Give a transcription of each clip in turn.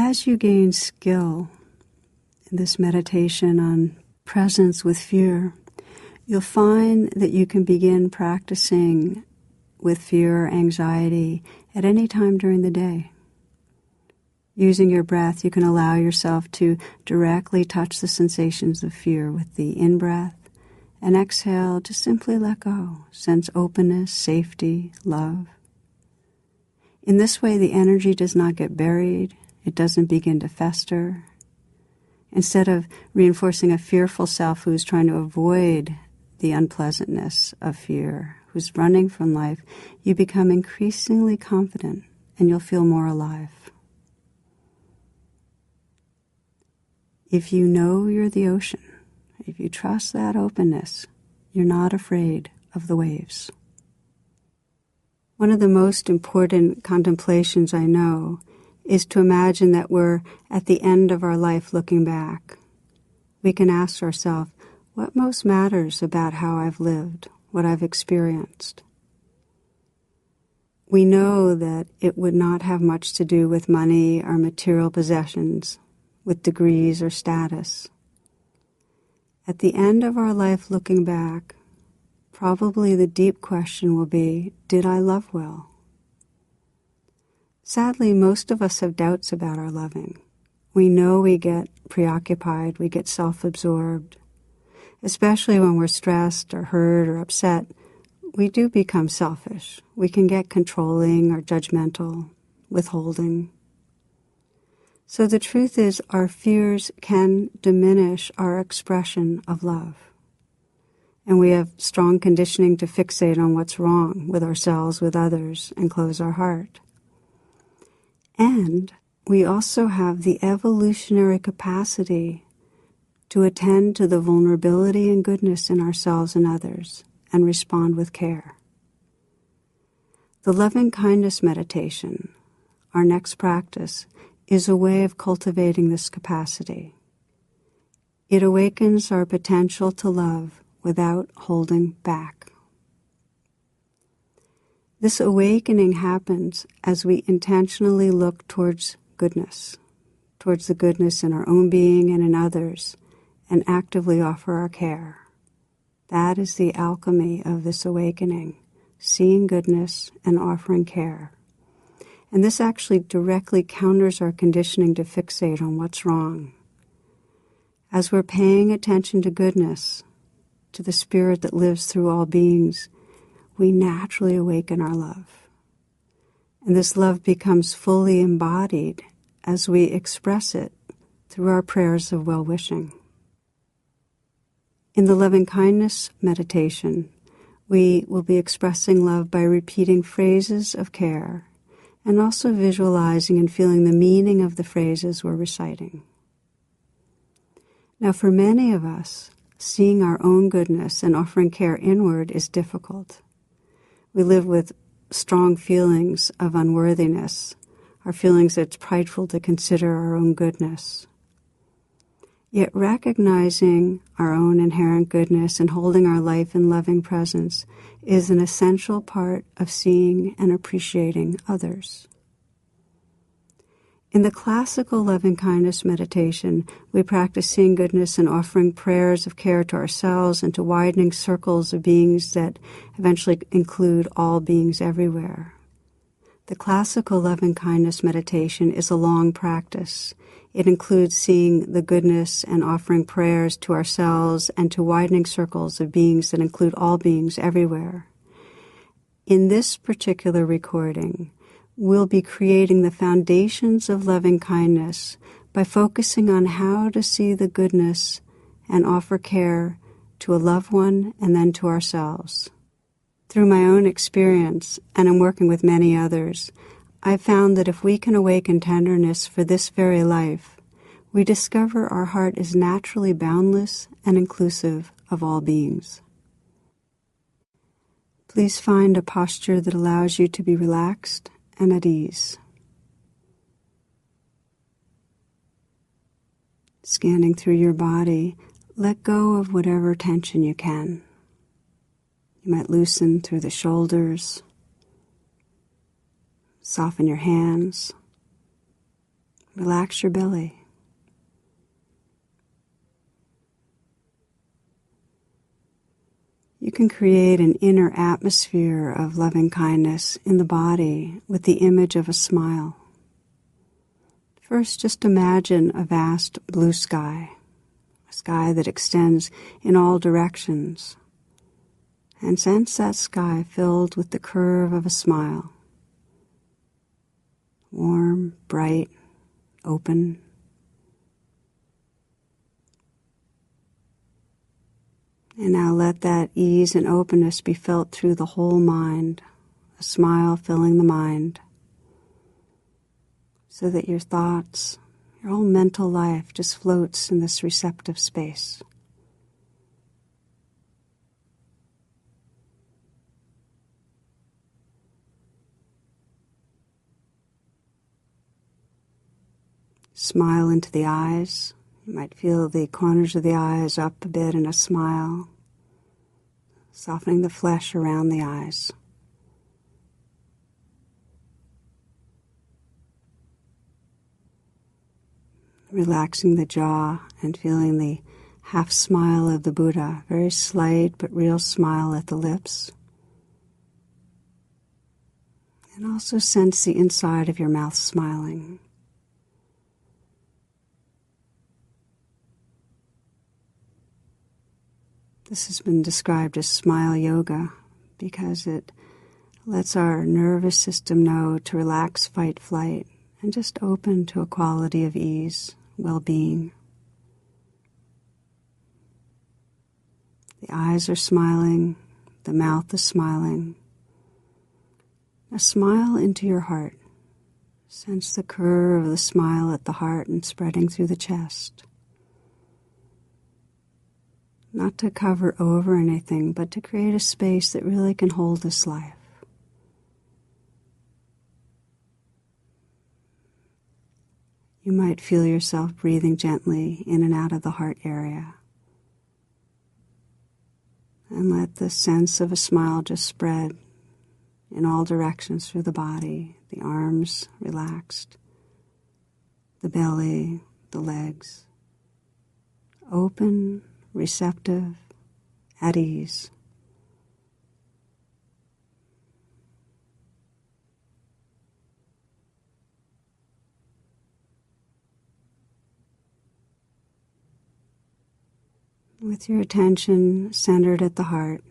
as you gain skill in this meditation on presence with fear, you'll find that you can begin practicing with fear or anxiety at any time during the day. Using your breath, you can allow yourself to directly touch the sensations of fear with the in-breath, and exhale, just simply let go. Sense openness, safety, love. In this way, the energy does not get buried. It doesn't begin to fester. Instead of reinforcing a fearful self who's trying to avoid the unpleasantness of fear, who's running from life, you become increasingly confident and you'll feel more alive. If you know you're the ocean, if you trust that openness, you're not afraid of the waves. One of the most important contemplations I know is to imagine that we're at the end of our life looking back. We can ask ourselves, what most matters about how I've lived, what I've experienced? We know that it would not have much to do with money or material possessions, with degrees or status. At the end of our life looking back, probably the deep question will be, did I love well? Sadly, most of us have doubts about our loving. We know we get preoccupied, we get self-absorbed. Especially when we're stressed or hurt or upset, we do become selfish. We can get controlling or judgmental, withholding. So the truth is, our fears can diminish our expression of love. And we have strong conditioning to fixate on what's wrong with ourselves, with others, and close our heart. And we also have the evolutionary capacity to attend to the vulnerability and goodness in ourselves and others and respond with care. The loving-kindness meditation, our next practice, is a way of cultivating this capacity. It awakens our potential to love without holding back. This awakening happens as we intentionally look towards goodness, towards the goodness in our own being and in others, and actively offer our care. That is the alchemy of this awakening, seeing goodness and offering care. And this actually directly counters our conditioning to fixate on what's wrong. As we're paying attention to goodness, to the spirit that lives through all beings, we naturally awaken our love. And this love becomes fully embodied as we express it through our prayers of well-wishing. In the loving-kindness meditation, we will be expressing love by repeating phrases of care and also visualizing and feeling the meaning of the phrases we're reciting. Now, for many of us, seeing our own goodness and offering care inward is difficult. We live with strong feelings of unworthiness, our feelings that it's prideful to consider our own goodness. Yet recognizing our own inherent goodness and holding our life in loving presence is an essential part of seeing and appreciating others. In the classical loving-kindness meditation, we practice seeing goodness and offering prayers of care to ourselves and to widening circles of beings that eventually include all beings everywhere. The classical loving-kindness meditation is a long practice. It includes seeing the goodness and offering prayers to ourselves and to widening circles of beings that include all beings everywhere. In this particular recording, we'll be creating the foundations of loving kindness by focusing on how to see the goodness and offer care to a loved one and then to ourselves. Through my own experience, and in working with many others, I've found that if we can awaken tenderness for this very life, we discover our heart is naturally boundless and inclusive of all beings. Please find a posture that allows you to be relaxed and at ease. Scanning through your body, let go of whatever tension you can. You might loosen through the shoulders, soften your hands, Relax your belly. You can create an inner atmosphere of loving kindness in the body with the image of a smile. First, just imagine a vast blue sky, a sky that extends in all directions, and sense that sky filled with the curve of a smile. Warm, bright, open. And now let that ease and openness be felt through the whole mind, a smile filling the mind, so that your thoughts, your whole mental life just floats in this receptive space. Smile into the eyes. You might feel the corners of the eyes up a bit in a smile, softening the flesh around the eyes. Relaxing the jaw and feeling the half smile of the Buddha, very slight but real smile at the lips. And also sense the inside of your mouth smiling. This has been described as smile yoga because it lets our nervous system know to relax fight, flight, and just open to a quality of ease, well-being. The eyes are smiling, the mouth is smiling. Now smile into your heart. Sense the curve of the smile at the heart and spreading through the chest. Not to cover over anything, but to create a space that really can hold this life. You might feel yourself breathing gently in and out of the heart area. And let the sense of a smile just spread in all directions through the body, the arms relaxed, the belly, the legs, open, receptive, at ease. With your attention centered at the heart,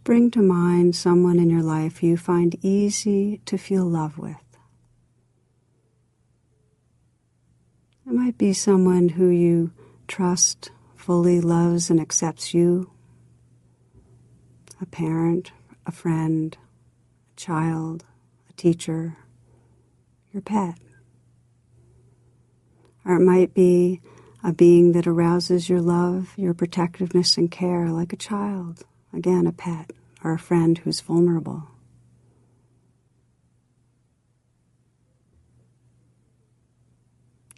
bring to mind someone in your life you find easy to feel love with. It might be someone who you trust, fully loves and accepts you, a parent, a friend, a child, a teacher, your pet. Or it might be a being that arouses your love, your protectiveness and care, like a child, again a pet, or a friend who's vulnerable.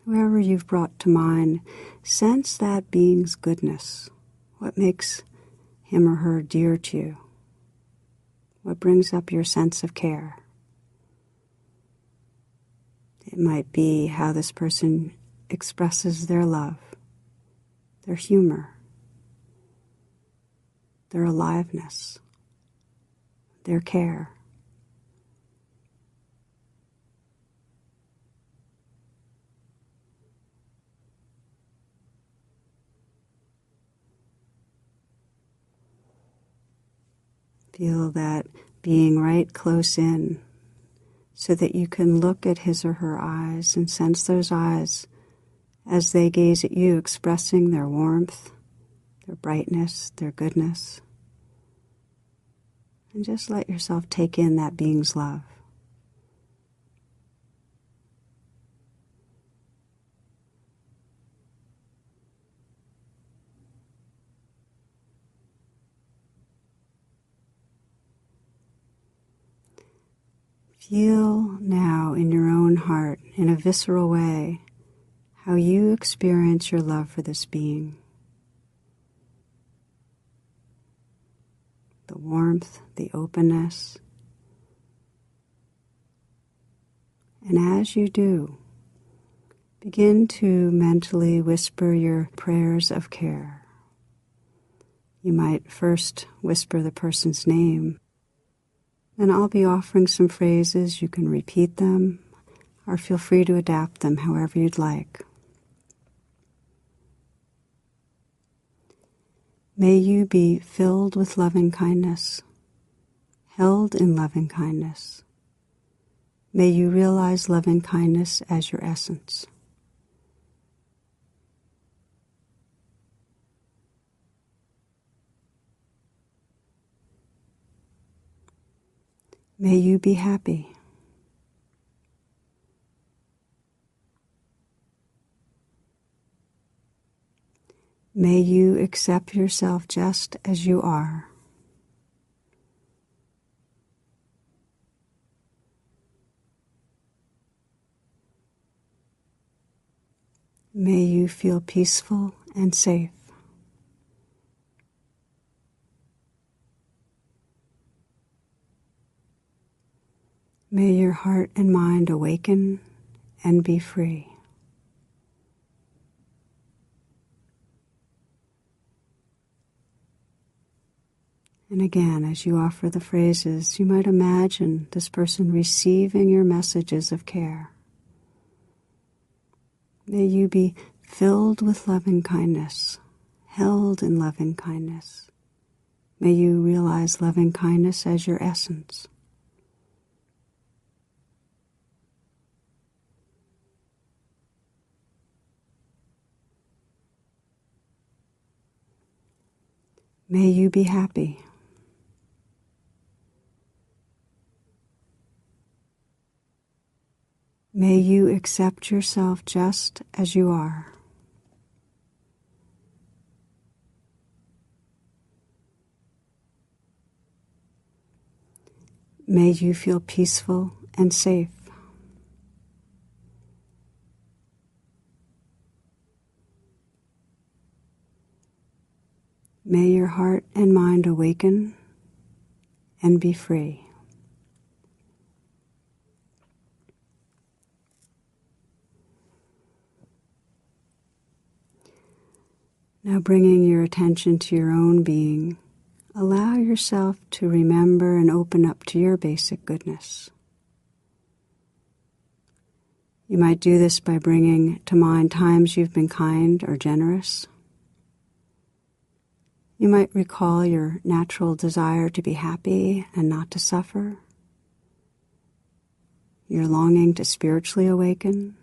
Whoever you've brought to mind, sense that being's goodness. What makes him or her dear to you? What brings up your sense of care? It might be how this person expresses their love, their humor, their aliveness, their care. Feel that being right close in so that you can look at his or her eyes and sense those eyes as they gaze at you, expressing their warmth, their brightness, their goodness. And just let yourself take in that being's love. Feel now in your own heart, in a visceral way, how you experience your love for this being. The warmth, the openness. And as you do, begin to mentally whisper your prayers of care. You might first whisper the person's name, then I'll be offering some phrases. You can repeat them, or feel free to adapt them however you'd like. May you be filled with loving kindness, held in loving kindness. May you realize loving kindness as your essence. May you be happy. May you accept yourself just as you are. May you feel peaceful and safe. May your heart and mind awaken and be free. And again, as you offer the phrases, you might imagine this person receiving your messages of care. May you be filled with loving kindness, held in loving kindness. May you realize loving kindness as your essence. May you be happy. May you accept yourself just as you are. May you feel peaceful and safe. May your heart and mind awaken and be free. Now bringing your attention to your own being, allow yourself to remember and open up to your basic goodness. You might do this by bringing to mind times you've been kind or generous. You might recall your natural desire to be happy and not to suffer, your longing to spiritually awaken,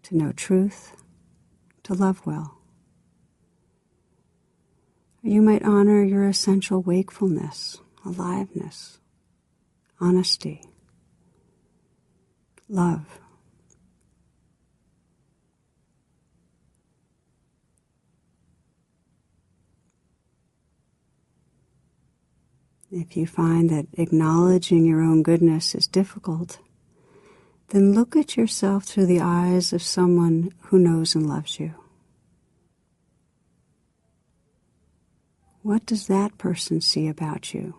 to know truth, to love well. You might honor your essential wakefulness, aliveness, honesty, love. If you find that acknowledging your own goodness is difficult, then look at yourself through the eyes of someone who knows and loves you. What does that person see about you,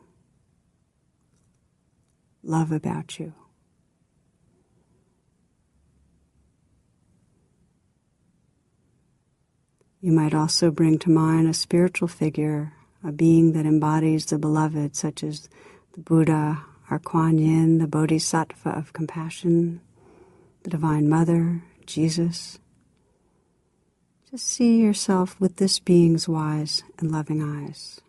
love about you? You might also bring to mind a spiritual figure, a being that embodies the beloved, such as the Buddha, our Kuan Yin, the Bodhisattva of compassion, the Divine Mother, Jesus. Just see yourself with this being's wise and loving eyes.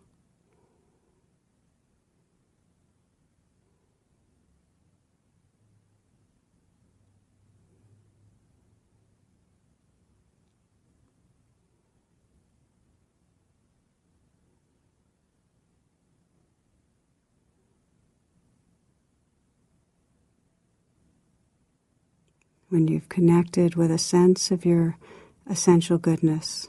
When you've connected with a sense of your essential goodness,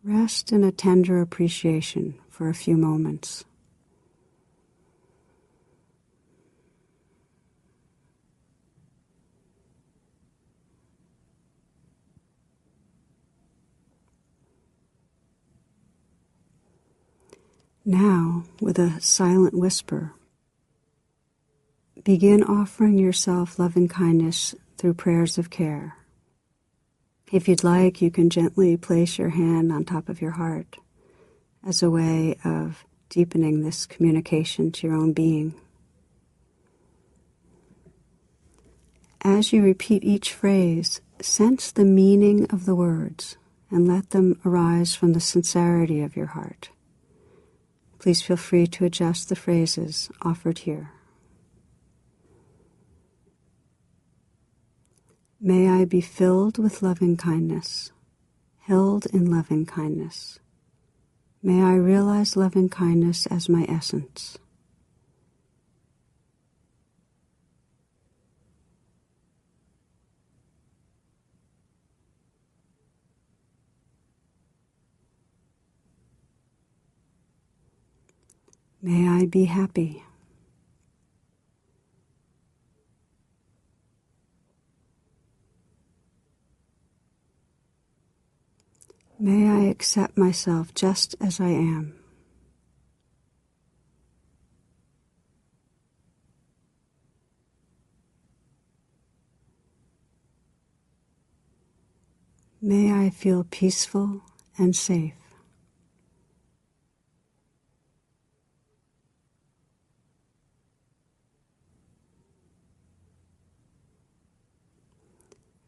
rest in a tender appreciation for a few moments. Now, with a silent whisper, Begin offering yourself loving kindness through prayers of care. If you'd like, you can gently place your hand on top of your heart as a way of deepening this communication to your own being. As you repeat each phrase, sense the meaning of the words and let them arise from the sincerity of your heart. Please feel free to adjust the phrases offered here. May I be filled with loving kindness, held in loving kindness. May I realize loving kindness as my essence. May I be happy. May I accept myself just as I am. May I feel peaceful and safe.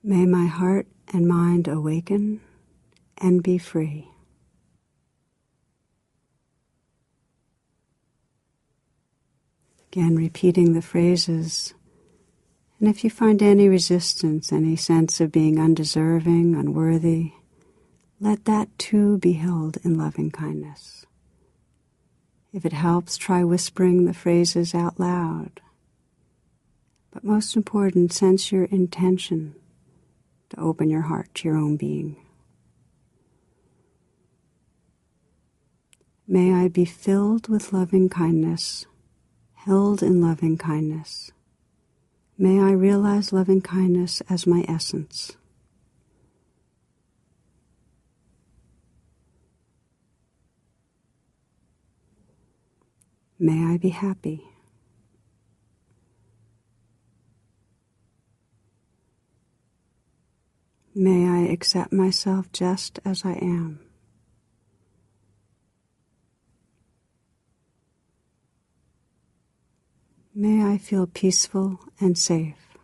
May my heart and mind awaken and be free. Again, repeating the phrases. And if you find any resistance, any sense of being undeserving, unworthy, let that too be held in loving kindness. If it helps, try whispering the phrases out loud. But most important, sense your intention to open your heart to your own being. May I be filled with loving kindness, held in loving kindness. May I realize loving kindness as my essence. May I be happy. May I accept myself just as I am. May I feel peaceful and safe.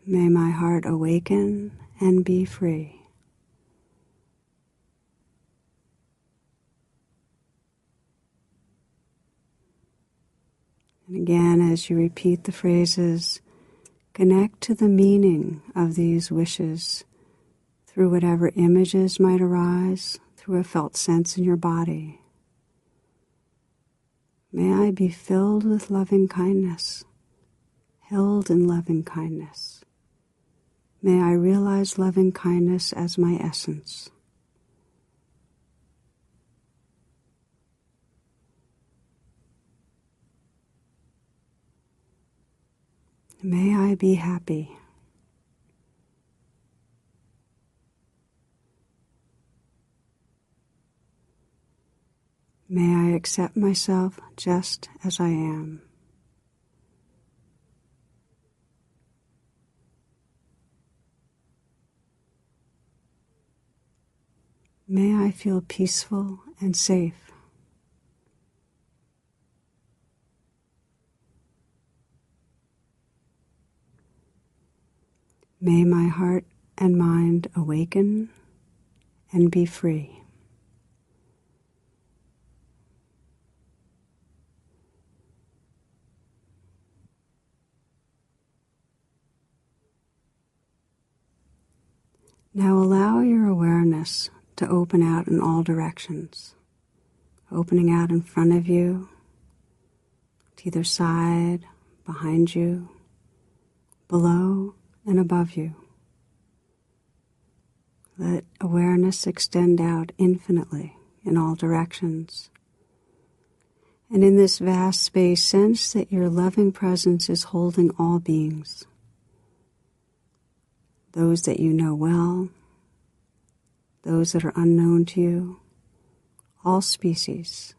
May my heart awaken and be free. And again, as you repeat the phrases, connect to the meaning of these wishes through whatever images might arise, through a felt sense in your body. May I be filled with loving kindness, held in loving kindness. May I realize loving kindness as my essence. May I be happy. May I accept myself just as I am. May I feel peaceful and safe. May my heart and mind awaken and be free. Now allow your awareness to open out in all directions, opening out in front of you, to either side, behind you, below, and above you. Let awareness extend out infinitely in all directions. And in this vast space, sense that your loving presence is holding all beings. Those that you know well, those that are unknown to you, all species,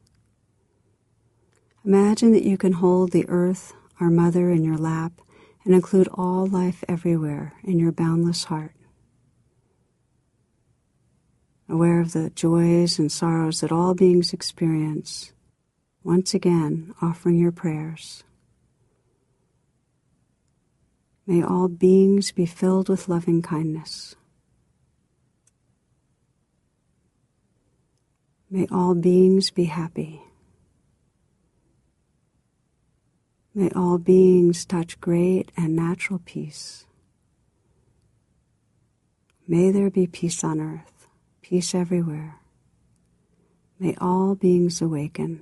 Imagine that you can hold the earth, our mother, in your lap and include all life everywhere in your boundless heart. Aware of the joys and sorrows that all beings experience, once again offering your prayers. May all beings be filled with loving kindness. May all beings be happy. May all beings touch great and natural peace. May there be peace on earth, peace everywhere. May all beings awaken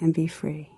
and be free.